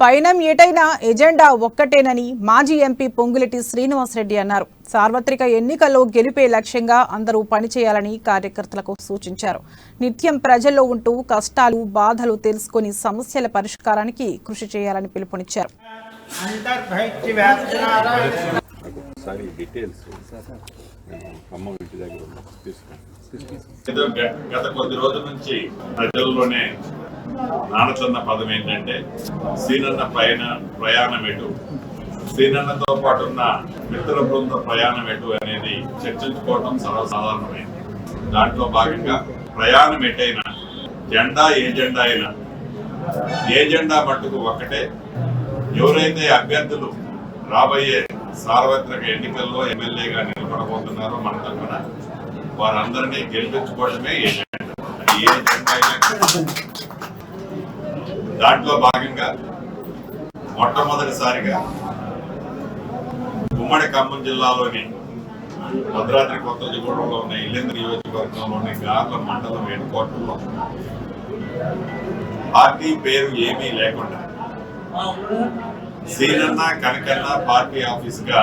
పయనం ఏటైనా ఎజెండా ఒక్కటేనని మాజీ ఎంపీ పొంగులేటి శ్రీనివాసరెడ్డి అన్నారు. సార్వత్రిక ఎన్నికల్లో గెలిపే లక్ష్యంగా అందరూ పనిచేయాలని కార్యకర్తలకు సూచించారు. నిత్యం ప్రజల్లో ఉంటూ కష్టాలు బాధలు తెలుసుకొని సమస్యల పరిష్కారానికి కృషి చేయాలని పిలుపునిచ్చారు. గత కొద్ది రోజుల నుంచి ప్రజల్లోనే నానుతున్న పదం ఏంటంటే సీనన్న ప్రయాణం ఎటు, సీనన్నతో పాటు ఉన్న మిత్రుల బృంద ప్రయాణం ఎటు అనేది చర్చించుకోవడం సర్వసాధారణమైంది. దాంట్లో భాగంగా ప్రయాణం ఎటైనా జెండా ఏ జెండా అయినా ఏ జెండా మట్టుకు ఒక్కటే. ఎవరైతే అభ్యర్థులు రాబోయే సార్వత్రిక ఎన్నికల్లో ఎమ్మెల్యేగా నిలబడబోతున్నారో మన తరఫున వారందరినీ గెలిపించుకోవడమే ఏ జెండా అయినా. దాంట్లో భాగంగా మొట్టమొదటిసారిగా ఉమ్మడి ఖమ్మం జిల్లాలోని భద్రాద్రి కొత్తగూడెంలో ఉన్న ఇల్లెందు నియోజకవర్గంలోని గార్ల మండలం ఎన్నుకోవటంలో పార్టీ పేరు ఏమీ లేకుండా సీనన్న కనకన్న పార్టీ ఆఫీస్ గా